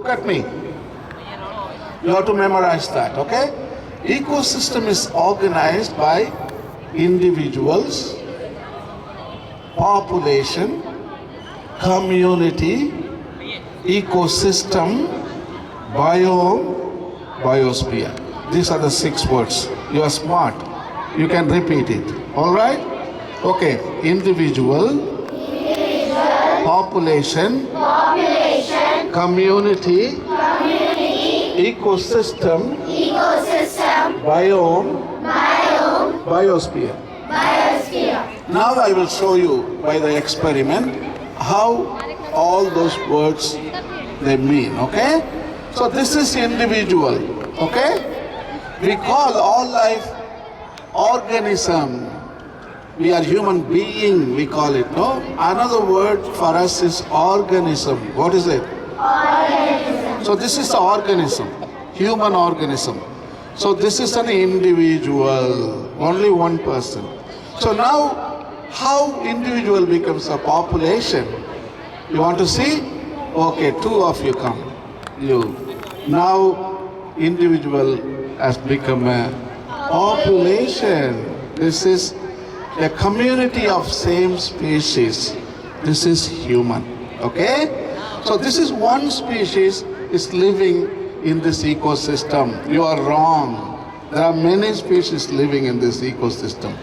Look at me. You have to memorize that, okay? Ecosystem is organized by individuals, population, community, ecosystem, biome, biosphere. These are the 6 words. You are smart. You can repeat it. All right? Okay. Individual, population, community, ecosystem, biome, biosphere. Now I will show you by the experiment how all those words they mean, okay? So this is individual, okay? We call all life organism. We are human being, we call it, no? Another word for us is organism. What is it? Organism. So this is the organism, human organism. So this is an individual, only one person. So now, how individual becomes a population? You want to see? Okay, 2 of you come. You. Now, individual has become a population. This is a community of same species. This is human. Okay? So this is one species is living in this ecosystem. You are wrong. There are many species living in this ecosystem.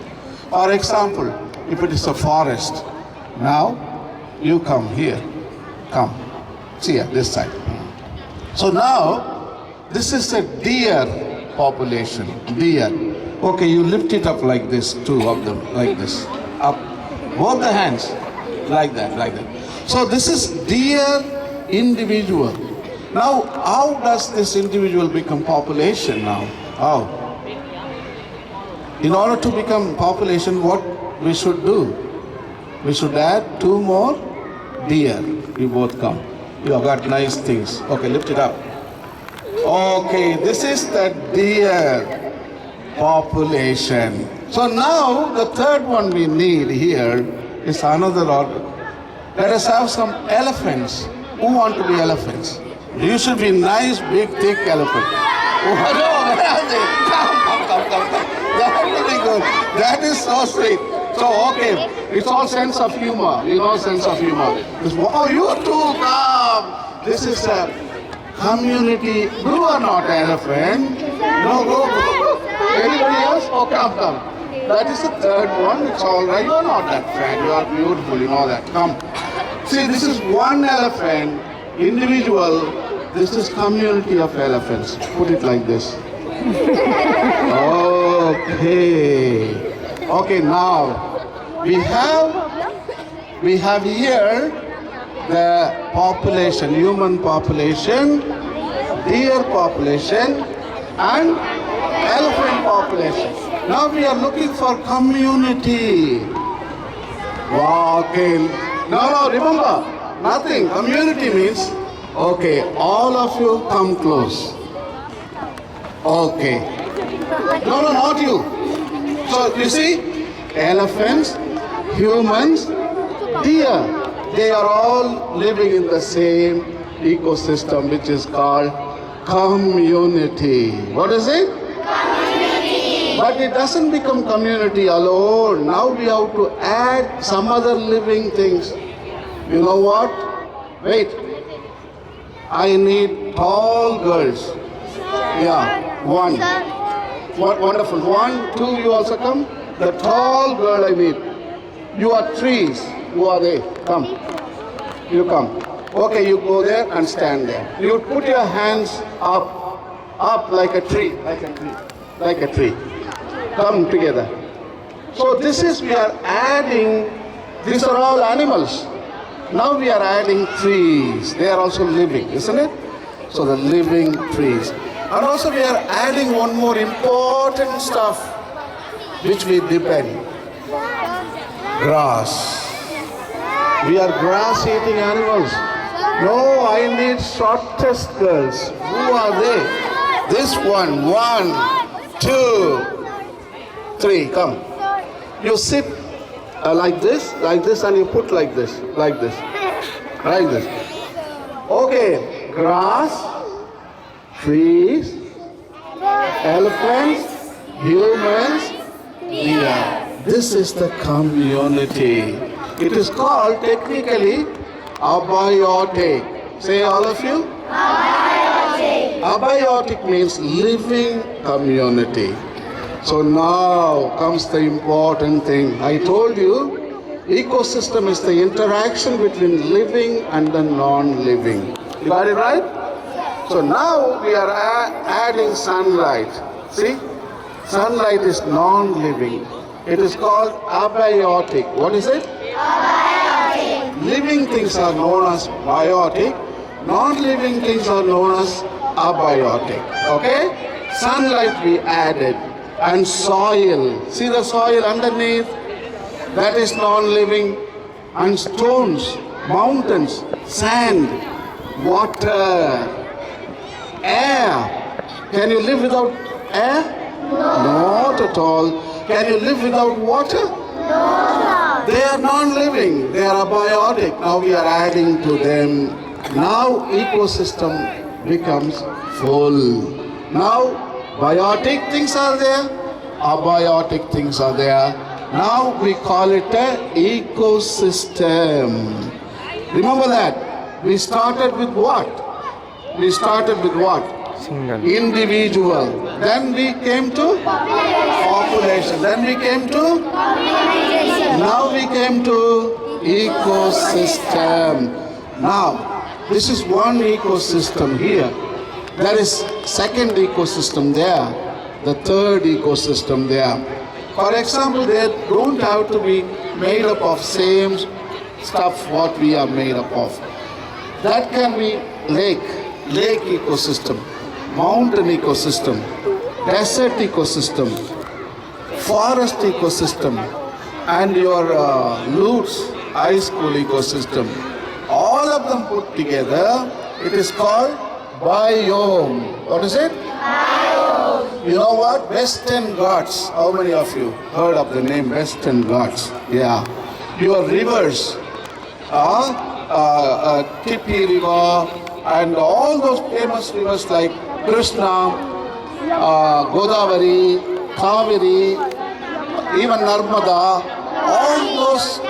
For example, if it is a forest, now you come here. Come. See here, this side. So now, this is a deer population. Deer. Okay, you lift it up like this, 2 of them, like this. Up. Both the hands. Like that, like that. So this is deer individual. Now, how does this individual become population now? How? In order to become population, what we should do? We should add 2 more deer. You both come. You have got nice things. Okay, lift it up. Okay, this is the deer population. So now the third one we need here is another order. Let us have some elephants. Who want to be elephants? You should be nice, big, thick elephant. Oh, no, where are they? Come. That is really good. That is so sweet. So, okay, it's all sense of humor. You know, sense of humor. Oh, you too, come. This is a community. You are not an elephant. No, go. Anybody else? Oh, come. That is the third one. It's all right. You are not that fat. You are beautiful. You know that. Come. See, this is one elephant, individual. This is community of elephants. Put it like this. Okay, now we have here the population, human population, deer population, and elephant population. Now we are looking for community. Okay. No, remember, nothing. Community means, okay, all of you come close. Okay. No, not you. So you see, elephants, humans, deer, they are all living in the same ecosystem, which is called community. What is it? Community. But it doesn't become community alone. Now we have to add some other living things. You know what? Wait. I need tall girls. Yeah, 1. What wonderful. 1, 2, you also come. The tall girl I need. You are trees. Who are they? Come. You come. Okay, you go there and stand there. You put your hands up like a tree, like a tree. Come together. So this is, we are adding, these are all animals. Now we are adding trees. They are also living, isn't it? So the living trees. And also we are adding one more important stuff which we depend. Grass. We are grass-eating animals. No, I need shortest girls. Who are they? This one. 1, 2, 3. Come. You sit like this, and you put like this. Okay. grass, trees, elephants, humans, deer. This is the community. It is called technically abiotic. Say all of you. Abiotic means living community. So now comes the important thing. I told you, ecosystem is the interaction between living and the non-living. You got it right? So now we are adding sunlight. See? Sunlight is non-living. It is called abiotic. What is it? Abiotic. Living things are known as biotic. Non-living things are known as abiotic. Okay? Sunlight we added. And soil. See the soil underneath? That is non-living. And stones, mountains, sand, water, air. Can you live without air? No. Not at all. Can you live without water? No. They are non-living. They are abiotic. Now we are adding to them. Now ecosystem becomes full. Now biotic things are there. Abiotic things are there. Now we call it an ecosystem. Remember that. We started with what? We started with what? Single. Individual. Then we came to population. Then we came to now we came to ecosystem. Now this is one ecosystem here. There is second ecosystem there. The third ecosystem there. For example, they don't have to be made up of same stuff what we are made up of. That can be lake ecosystem, mountain ecosystem, desert ecosystem, forest ecosystem, and your Lutz high school ecosystem. All of them put together, it is called biome. What is it? Biome. You know what? Western Ghats. How many of you heard of the name Western Ghats? Yeah. Your rivers, Tipi River, and all those famous rivers like Krishna, Godavari, Kaveri, even Narmada, all those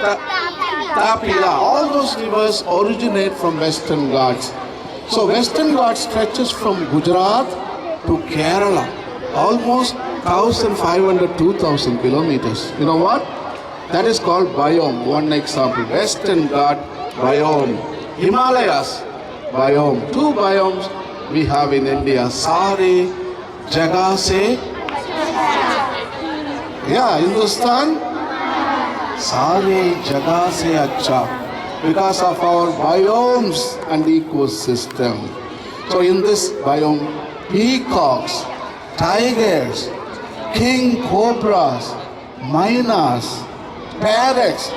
Tapia, all those rivers originate from Western Ghats. So Western Ghats stretches from Gujarat to Kerala, almost 1,500, 2,000 kilometers. You know what? That is called biome. One example, Western Ghat biome. Himalayas biome. Two biomes we have in India. Sare Jaga Se. Yeah, Hindustan. Sare Jaga Se Acha. Because of our biomes and ecosystem. So in this biome, peacocks, tigers, king cobras, mynas, parrots,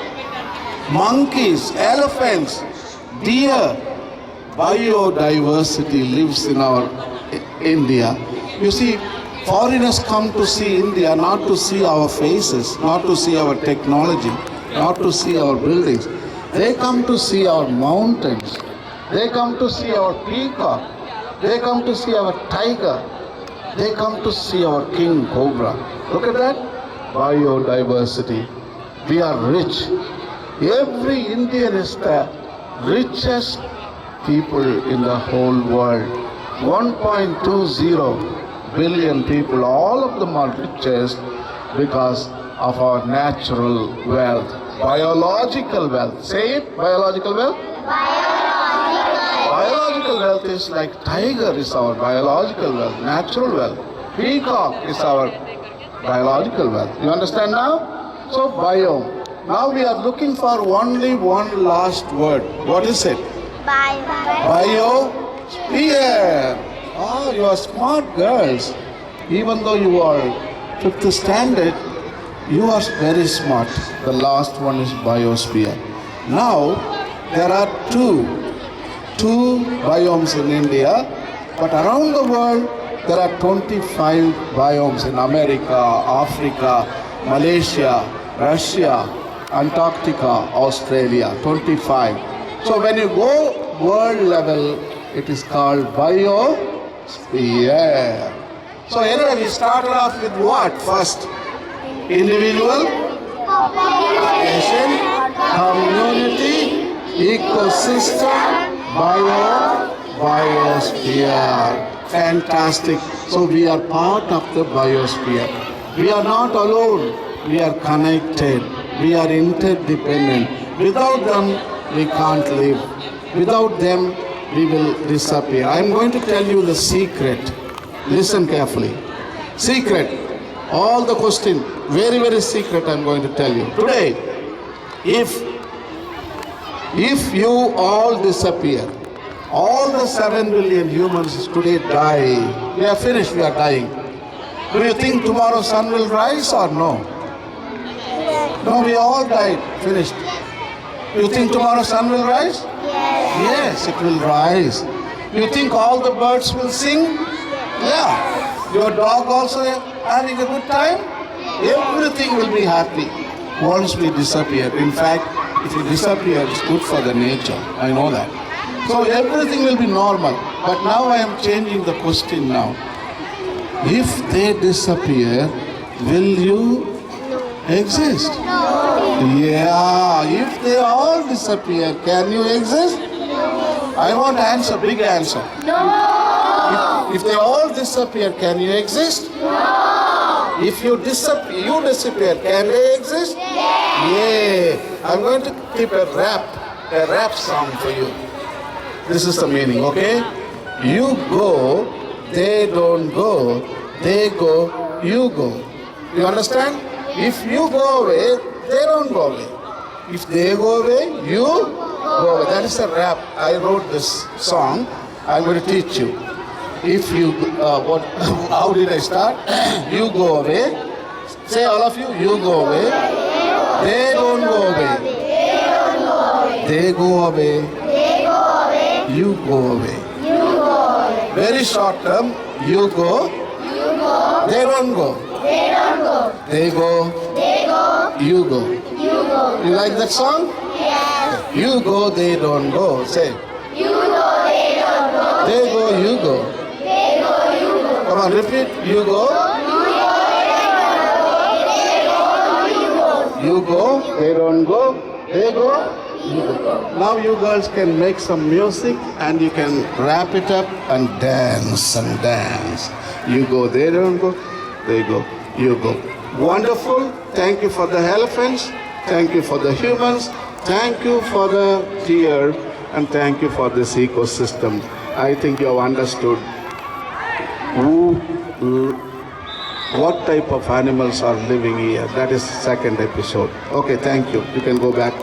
monkeys, elephants, deer. Biodiversity lives in our India. You see, foreigners come to see India not to see our faces, not to see our technology, not to see our buildings. They come to see our mountains. They come to see our peacock. They come to see our tiger. They come to see our king cobra. Look at that. Biodiversity. We are rich. Every Indian is the richest people in the whole world. 1.20 billion people. All of them are richest because of our natural wealth. Biological wealth. Say it. Biological wealth. Biological wealth is like tiger is our biological wealth, natural wealth. Peacock is our biological wealth. You understand now? So biome. Now we are looking for only one last word. What is it? Biosphere. Oh, you are smart girls. Even though you are 5th standard, you are very smart. The last one is biosphere. Now, there are two biomes in India, but around the world, there are 25 biomes in America, Africa, Malaysia, Russia, Antarctica, Australia, 25. So when you go world level, It is called biosphere. So anyway, we started off with what first? Individual, population, community, ecosystem, biosphere. Fantastic. So we are part of the biosphere. We are not alone. We are connected. We are interdependent. Without them, we can't live. Without them, we will disappear. I am going to tell you the secret. Listen carefully. Secret. All the question, very, very secret I am going to tell you. Today, if you all disappear, all the 7 billion humans today die. We are finished, we are dying. Do you think tomorrow sun will rise or no? No, we all died, finished. Do you think tomorrow sun will rise? Yes, it will rise. Do you think all the birds will sing? Yeah. Your dog also having a good time? Everything will be happy once we disappear. In fact, if we disappear, it's good for the nature. I know that. So everything will be normal. But now I am changing the question now. If they disappear, will you exist? No. Yeah, if they all disappear, can you exist? No. I want answer, big answer. No. If they all disappear, can you exist? No. If you disappear, can they exist? Yeah. Yeah. I'm going to keep a rap song for you. This is the meaning, okay? You go, they don't go. They go, you go. You understand? If you go away, they don't go away. If they go away, you go away. That is a rap. I wrote this song. I'm going to teach you. If you, how did I start? You go away. Say all of you, you go away. They don't go away. They go away. You go away. Very short term, you go. They don't go. They go. You go. You like that song? Yes. You go, they don't go. Say. You go, they don't go. They go, you go. They go, you go. Come on, repeat. You go. You go, they don't go. They go. Now you girls can make some music and you can wrap it up and dance and dance. You go, they don't go, they go, you go. Wonderful. Thank you for the elephants. Thank you for the humans. Thank you for the deer. And thank you for this ecosystem. I think you have understood what type of animals are living here. That is second episode. Okay, thank you. You can go back.